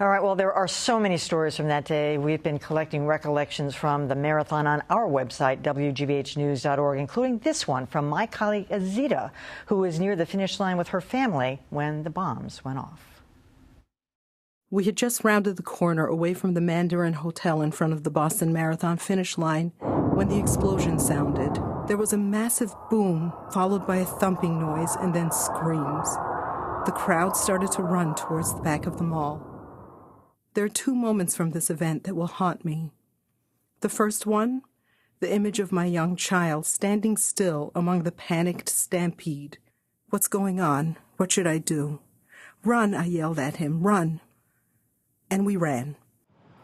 All right, well, there are so many stories from that day. We've been collecting recollections from the marathon on our website, WGBHnews.org, including this one from my colleague Azita, who was near the finish line with her family when the bombs went off. We had just rounded the corner away from the Mandarin Hotel in front of the Boston Marathon finish line when the explosion sounded. There was a massive boom, followed by a thumping noise and then screams. The crowd started to run towards the back of the mall. There are two moments from this event that will haunt me. The first one, the image of my young child standing still among the panicked stampede. What's going on? What should I do? Run, I yelled at him, run. And we ran.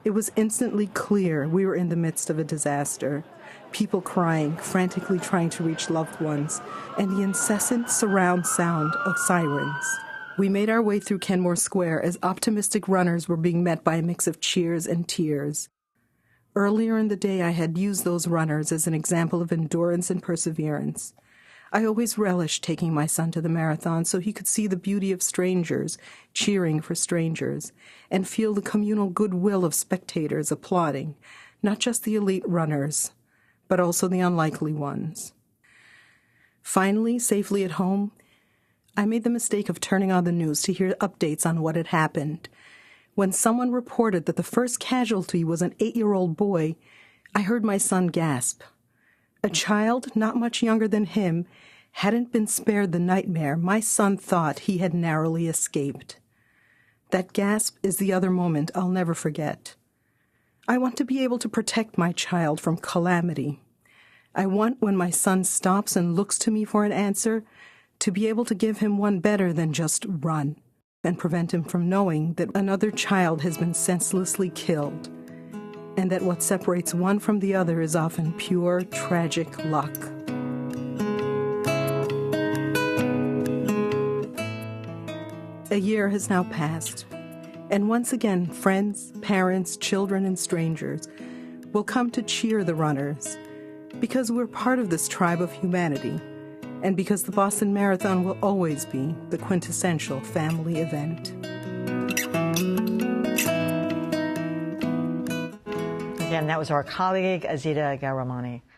It was instantly clear we were in the midst of a disaster. People crying, frantically trying to reach loved ones, and the incessant surround sound of sirens. We made our way through Kenmore Square as optimistic runners were being met by a mix of cheers and tears. Earlier in the day, I had used those runners as an example of endurance and perseverance. I always relished taking my son to the marathon so he could see the beauty of strangers cheering for strangers and feel the communal goodwill of spectators applauding, not just the elite runners, but also the unlikely ones. Finally, safely at home, I made the mistake of turning on the news to hear updates on what had happened. When someone reported that the first casualty was an 8-year-old boy, I heard my son gasp. A child not much younger than him hadn't been spared the nightmare my son thought he had narrowly escaped. That gasp is the other moment I'll never forget. I want to be able to protect my child from calamity. I want, when my son stops and looks to me for an answer, to be able to give him one better than just run, and prevent him from knowing that another child has been senselessly killed, and that what separates one from the other is often pure, tragic luck. A year has now passed, and once again, friends, parents, children, and strangers will come to cheer the runners, because we're part of this tribe of humanity, and because the Boston Marathon will always be the quintessential family event. Again, that was our colleague, Azita Gharamani.